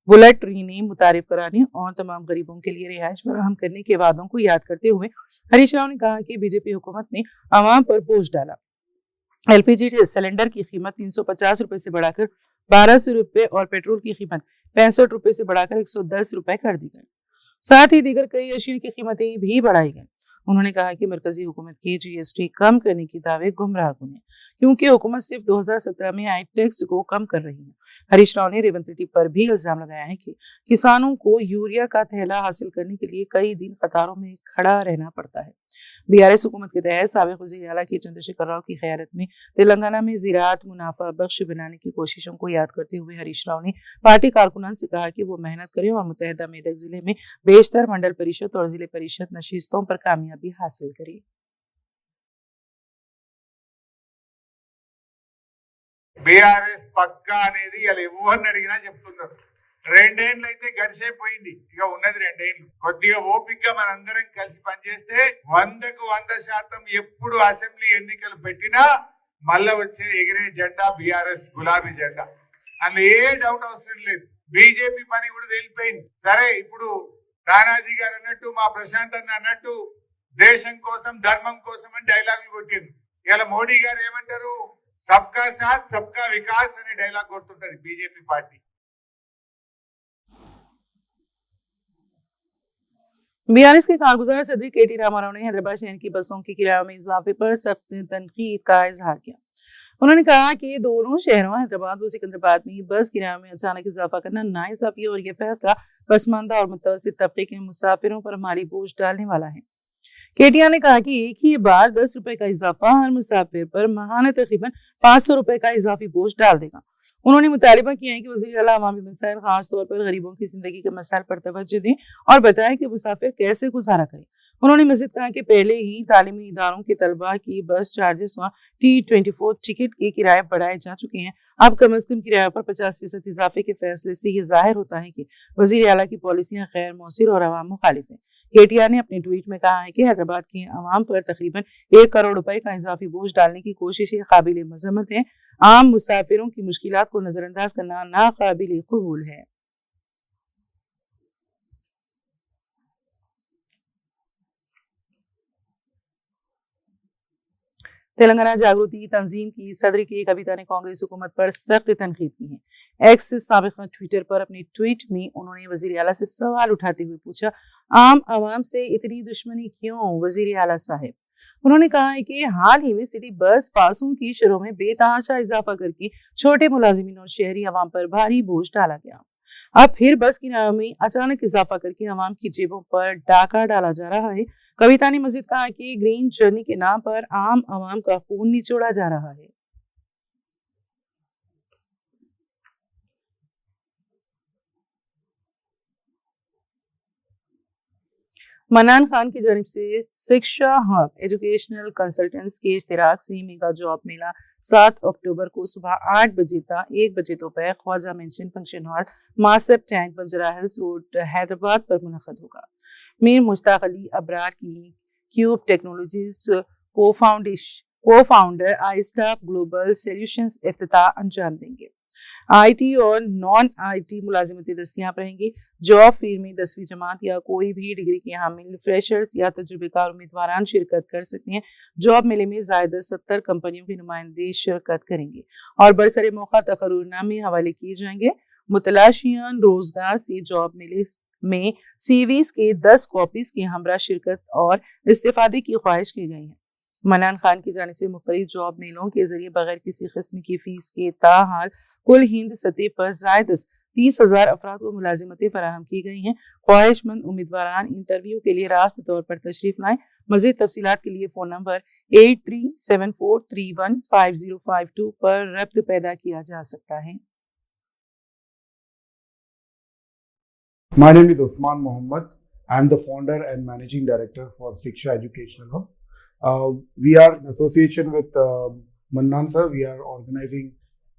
Speaker 1: बुलेट ट्रेनें मुतारिफ कराने और तमाम गरीबों के लिए रिहाइश फराहम करने के वादों को याद करते हुए हरीश राव ने कहा कि बीजेपी हुकूमत ने आवाम पर बोझ डाला। एलपीजी सिलेंडर की कीमत 350 रुपए से बढ़ाकर 1200 रुपए और पेट्रोल की कीमत 65 रुपए से बढ़ाकर 110 रुपए कर दी गई। साथ ही दीगर कई अशिया की कीमतें भी बढ़ाई गई। उन्होंने कहा कि मरकजी हुकूमत की जीएसटी कम करने की दावे गुमराहकुन है, क्योंकि हुकूमत सिर्फ 2017 में आए टैक्स को कम कर रही है। हरीश राव ने रेवंत रेड्डी पर भी इल्जाम लगाया है कि किसानों को यूरिया का थैला हासिल करने के लिए कई दिन कतारों में खड़ा रहना पड़ता है। बीआरएस हुकूमत के तहत साबिक वज़ीर आला के चंद्रशेखर राव की क़यादत में तेलंगाना में ज़राअत मुनाफा बख्श बनाने की कोशिशों को याद करते हुए हरीश राव ने पार्टी कारकुनान से कहा कि वो मेहनत करें और मुत्तहिदा मेदक जिले में बेशतर मंडल परिषद और जिले परिषद नशिस्तों पर कामयाबी हासिल करें।
Speaker 6: బీఆర్ఎస్ పక్కా అనేది ఇలా ఎవరిని అడిగినా చెప్తున్నారు. 2 ఏళ్ళు అయితే గడిచిపోయింది, ఇక ఉన్నది 2 ఏళ్ళు. కొద్దిగా ఓపికగా మనందరం కలిసి పనిచేస్తే 100కు 100% ఎప్పుడు అసెంబ్లీ ఎన్నికలు పెట్టినా మళ్ళా వచ్చే ఎగిరే జెండా బీఆర్ఎస్ గులాబీ జెండా, అందులో ఏ డౌట్ అవసరం లేదు. బీజేపీ పని కూడా తెలిపోయింది. సరే, ఇప్పుడు తానాజీ గారు అన్నట్టు మా ప్రశాంత్ అన్న అన్నట్టు దేశం కోసం ధర్మం కోసం అని డైలాగులు కొట్టింది. ఇలా మోడీ గారు ఏమంటారు, సబ్కా సాత్ సబ్కా వికాస్ అనే డైలాగ్ కొడుతుంటది బీజేపీ పార్టీ.
Speaker 1: बीआरएस के कारगुजार सदरी केटी रामाराव ने हैदराबाद शहर की बसों के किराए में इजाफे पर सख्त तनकीद का इजहार किया। उन्होंने कहा कि दोनों शहरों हैदराबाद व सिकंदराबाद में बस किराए में अचानक इजाफा करना नाइंसाफी और ये फैसला पसमानदा और मुतवस्सित तबके के मुसाफिरों पर भारी बोझ डालने वाला है। केटिया ने कहा कि एक ही बार 10 रुपए का इजाफा हर मुसाफिर पर माहाना तकरीबन 500 रुपए का इजाफी बोझ डाल देगा। उन्होंने मुतालिबा किया है कि वज़ीर आला अवामी मसाइल खास तौर पर गरीबों की जिंदगी के मसाइल पर तवज्जो दें और बताएं कि मुसाफिर कैसे गुजारा करें। उन्होंने मज़ीद कहा कि पहले ही तालीमी इदारों के तलबा की बस चार्जेस और T24 टिकट के किराए बढ़ाए जा चुके हैं। अब कम अज कम किराए पर 50% इजाफे के फैसले से ये जाहिर होता है कि वज़ीर आला की पॉलिसियां गैर मौसिर और अवाम मुखालिफ हैं। केटिया ने अपने ट्वीट में कहा है कि हैदराबाद के अवाम पर तकरीबन 1 करोड़ रुपए का इजाफी बोझ डालने की कोशिश काबिल मजम्मत है। आम मुसाफिरों की मुश्किलात को नजरअंदाज करना नाकाबिल कबूल है। तेलंगाना जागृति तंजीम की सदर की कविता ने कांग्रेस हुकूमत पर सख्त तनकीद की है। एक्स साबिक़ा ट्विटर पर अपने ट्वीट में उन्होंने वज़ीर आला से सवाल उठाते हुए पूछा, आम आवाम से इतनी दुश्मनी क्यों वज़ीर आला साहब? उन्होंने कहा है कि हाल ही में सिटी बस पासों की शरहों में बेतहाशा इजाफा करके छोटे मुलाजिमीन और शहरी आवाम पर भारी बोझ डाला गया। अब फिर बस किराए में अचानक इजाफा करके आवाम की जेबों पर डाका डाला जा रहा है। कविता ने मजीद कहा कि ग्रीन जर्नी के नाम पर आम आवाम का खून निचोड़ा जा रहा है। मन्नान खान की जानिब से शिक्षा हब एजुकेशनल कंसल्टेंट्स के इश्तिराक से मेगा जॉब मेला 7 अक्टूबर को सुबह 8 बजे तक 1 बजे दोपहर Khwaja mansion function hall Masab tank Banjara hills road Hyderabad पर मुनक़द होगा। मीर मुश्ताक अली अबरार की क्यूब टेक्नोलॉजीज को फाउंडर आईस्टाफ ग्लोबल सॉल्यूशंस इफ्तिताह अंजाम देंगे। आईटी और नॉन आईटी मुलाजिमतें दस्तियाब रहेंगी। जॉब फेयर में 10वीं जमात या कोई भी डिग्री के हामिल फ्रेशर्स या तजुर्बेकार उम्मीदवारान शिरकत कर सकते हैं। जॉब मेले में ज़ायदा 70 कंपनियों के नुमाइंदे शिरकत करेंगे और बरसरे मौका तकर्रुरनामे हवाले किए जाएंगे। मुतलाशियान रोजगार से जॉब मेले में सीवीज के 10 कॉपीज की हमरा शिरकत और इस्तेफादे की ख्वाहिश की गई है। मन्नान खान की जानिब से मुख्तलिफ जॉब मेलों के जरिए बगैर किसी किस्म की फीस के ताहाल कुल हिंद सतह पर ज़ायद 30,000 अफराद को मुलाजिमतें फराहम की गई हैं। ख्वाहिशमंद उम्मीदवारान इंटरव्यू के लिए रास्त तौर पर तशरीफ लाएं। मज़ीद तफसीलात के लिए फ़ोन नंबर 8374315052 पर रब्त पैदा किया जा सकता है।
Speaker 7: My name is Usman Mohammed. I am the founder and managing director for Shiksha Educational Hub. We are in association with Mannan sir. We are organizing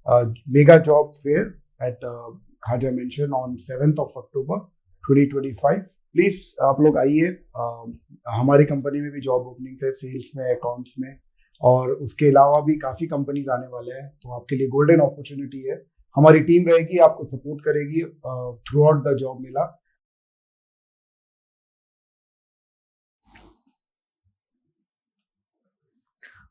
Speaker 7: a mega job fair at Khaja Mansion on 7th of October 2025. Please आप लोग आइए। हमारी company में भी job openings है, sales में, accounts में, और उसके अलावा भी काफ़ी कंपनीज आने वाले हैं। तो आपके लिए गोल्डन अपॉर्चुनिटी है। हमारी टीम रहेगी, आपको सपोर्ट करेगी throughout the job mela.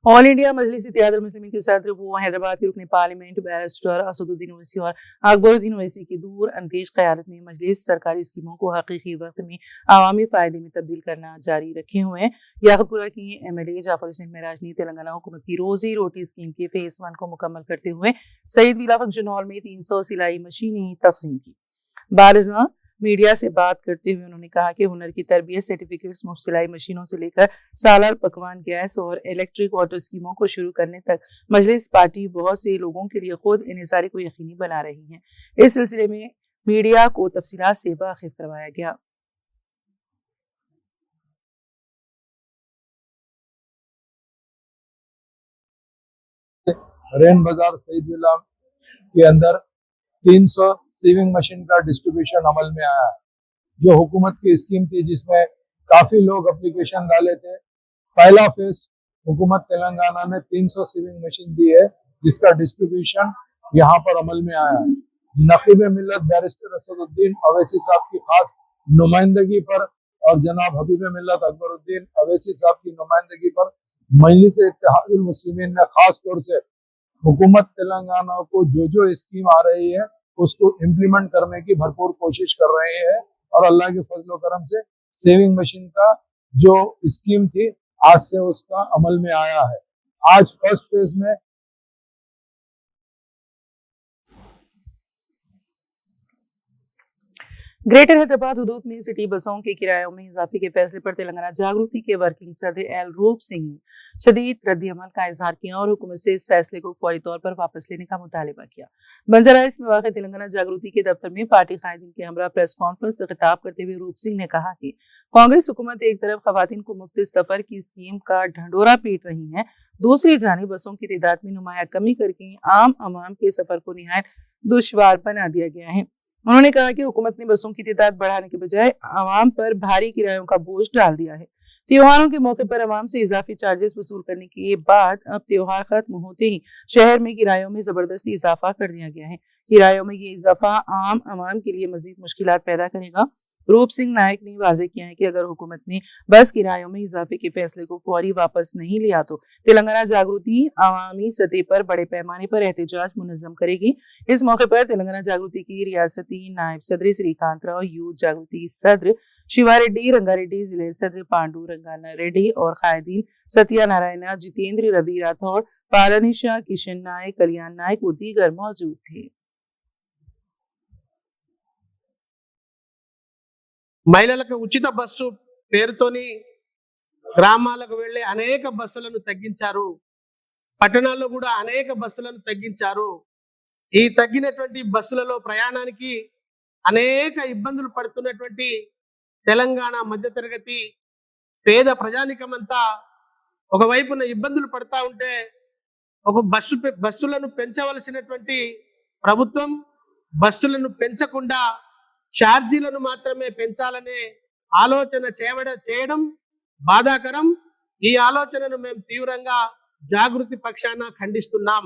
Speaker 1: All India Majlis Ittehadul Muslimeen के सदर वो हैदराबाद के रुकन पार्लियामेंट बैरिस्टर असदुद्दीन ओवैसी और अकबरुद्दीन ओवैसी की दूर अंदेश क़यादत में मजलिस सरकारी स्कीमों को हकीकी वक्त में अवामी फ़ायदे में तब्दील करना जारी रखे हुए हैं। याकूतपुरा की MLA जाफर हुसैन महराज ने तेलंगाना हुकूमत की रोजी रोटी स्कीम के फेज़ 1 को मुकम्मल करते हुए सईद विला फंक्शन हॉल में 300 सिलाई मशीनें तक़सीम की। बारिज़ा मीडिया से बात करते हुए उन्होंने कहा कि हुनर की तरबियत सर्टिफिकेट्स, मुफ्त सिलाई मशीनों से लेकर सालार पकवान गैस और इलेक्ट्रिक वाटर स्कीमों को शुरू करने तक मजलिस पार्टी बहुत से लोगों के लिए खुद इन्हिसारी को यकीनी बना रही है। इस सिलसिले में मीडिया को तफसीलात से वाकिफ करवाया गया।
Speaker 8: रेन बाजार सईद विला के अंदर 300 सीविंग मशीन का डिस्ट्रीब्यूशन अमल में आया है, जो हुकूमत की स्कीम थी, जिसमें काफ़ी लोग एप्लीकेशन डाले थे। पहला फेज हुकूमत तेलंगाना ने 300 सीविंग मशीन दी है, जिसका डिस्ट्रीब्यूशन यहाँ पर अमल में आया है। नकीब मिल्लत बैरिस्टर असदुद्दीन ओवैसी साहब की खास नुमाइंदगी पर और जनाब हबीब मिल्लत अकबरुद्दीन अवैसी साहब की नुमाइंदगी पर मजलिस इत्तेहादुल मुस्लिमीन ने खास तौर से हुकूमत तेलंगाना को जो स्कीम आ रही है उसको इम्प्लीमेंट करने की भरपूर कोशिश कर रहे हैं और अल्लाह के फजल करम से सेविंग मशीन का जो स्कीम थी आज से उसका अमल में आया है। आज फर्स्ट फेज में
Speaker 1: ग्रेटर हैदराबाद हुदूद में सिटी बसों के किरायों में इजाफे के फैसले पर तेलंगाना जागृति के वर्किंग सदर एल रूप सिंह ने शदीद रद्द-ए-अमल का इजहार किया और हुकूमत से इस फैसले को फौरी तौर पर वापस लेने का मुतालिबा किया। बंजाराइल्स में वाक़ तेलंगाना जागृति के दफ्तर में पार्टी कायदीन के हमरा प्रेस कॉन्फ्रेंस से खिताब करते हुए रूप सिंह ने कहा कि कांग्रेस हुकूमत एक तरफ खवातीन को मुफ्त सफर की स्कीम का ढंढोरा पीट रही है, दूसरी जानिब बसों की तादाद में नुमाया कमी करके आम अवाम के सफर को निहायत दुश्वार बना दिया गया है। उन्होंने कहा कि हुकूमत ने बसों की तादाद बढ़ाने के बजाय आवाम पर भारी किरायों का बोझ डाल दिया है। त्योहारों के मौके पर आवाम से इजाफी चार्जेस वसूल करने के बाद अब त्योहार खत्म होते ही शहर में किरायों में जबरदस्ती इजाफा कर दिया गया है। किरायों में ये इजाफा आम आवाम के लिए मजीद मुश्किलात पैदा करेगा। रूप सिंह नायक ने वाजे किया है कि अगर हुकूमत ने बस किरायों में इजाफे के फैसले को फौरी वापस नहीं लिया तो तेलंगाना जागृति अवामी सतह पर बड़े पैमाने पर एहतजाज मुनज़्ज़म करेगी। इस मौके पर तेलंगाना जागृति की रियासती नायब सदर श्रीकांत राव, यूथ जागृति सदर शिवा रेड्डी, रंगारेड्डी, जिले सदर पांडु रंगाना रेड्डी और कायदीन सत्या नारायण, जितेंद्र रवि राठौड़, पालानिशा, किशन नायक, कल्याण नायक व दीगर मौजूद थे।
Speaker 9: మహిళలకు ఉచిత బస్సు పేరుతోని గ్రామాలకు వెళ్ళే అనేక బస్సులను తగ్గించారు, పట్టణాల్లో కూడా అనేక బస్సులను తగ్గించారు। ఈ తగ్గినటువంటి బస్సులలో ప్రయాణానికి అనేక ఇబ్బందులు పడుతున్నటువంటి తెలంగాణ మధ్యతరగతి పేద ప్రజానికమంతా ఒకవైపున ఇబ్బందులు పడతా ఉంటే ఒక బస్సులను పెంచవలసినటువంటి ప్రభుత్వం బస్సులను పెంచకుండా ఛార్జీలను మాత్రమే పెంచాలనే ఆలోచన చేయడం బాధాకరం। ఈ ఆలోచనను మేము తీవ్రంగా జాగృతి పక్షాన ఖండిస్తున్నాం।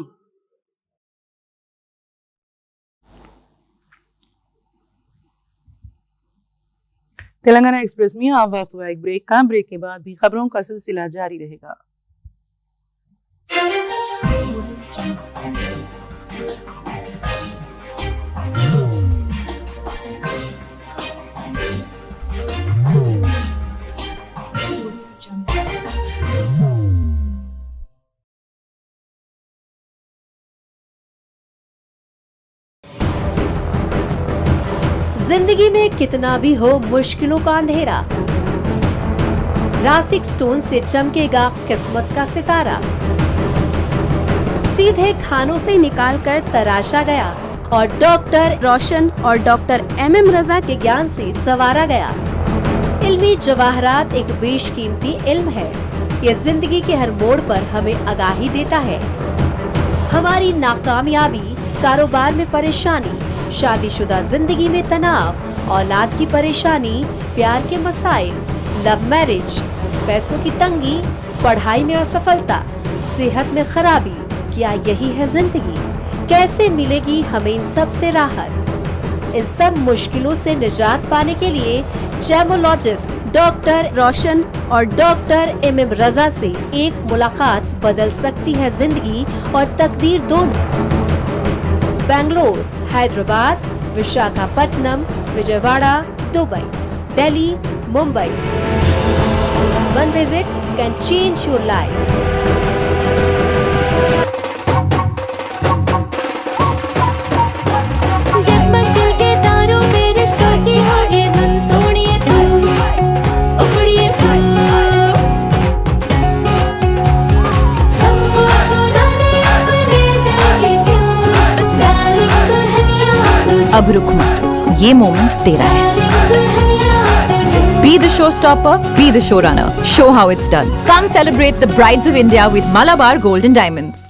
Speaker 1: तेलंगाना एक्सप्रेस में आप वक्त हुआ एक ब्रेक का। ब्रेक के बाद भी खबरों का सिलसिला जारी रहेगा।
Speaker 10: जिंदगी में कितना भी हो मुश्किलों का अंधेरा, रासिक स्टोन से चमकेगा किस्मत का सितारा। सीधे खानों से निकालकर तराशा गया और डॉक्टर रोशन और डॉक्टर MM रजा के ज्ञान से संवारा गया। इल्मी जवाहरात एक बेशकीमती इल्म है। ये जिंदगी के हर मोड़ पर हमें आगाही देता है। हमारी नाकामयाबी, कारोबार में परेशानी, शादीशुदा जिंदगी में तनाव, औलाद की परेशानी, प्यार के मसाइल, लव मैरिज, पैसों की तंगी, पढ़ाई में असफलता, सेहत में खराबी, क्या यही है जिंदगी? कैसे मिलेगी हमें इन सब से राहत? इन सब मुश्किलों से निजात पाने के लिए जेमोलॉजिस्ट डॉक्टर रोशन और डॉक्टर MM रजा से एक मुलाकात बदल सकती है जिंदगी और तकदीर दोनों। Bangalore, Hyderabad, Visakhapatnam, Vijayawada, Dubai, Delhi, Mumbai. One visit can change your life.
Speaker 11: अब रुक मत, ये मोमेंट तेरा है। Be the showstopper, be the showrunner. Show how it's done. Come celebrate the Brides of India with Malabar Gold and Diamonds.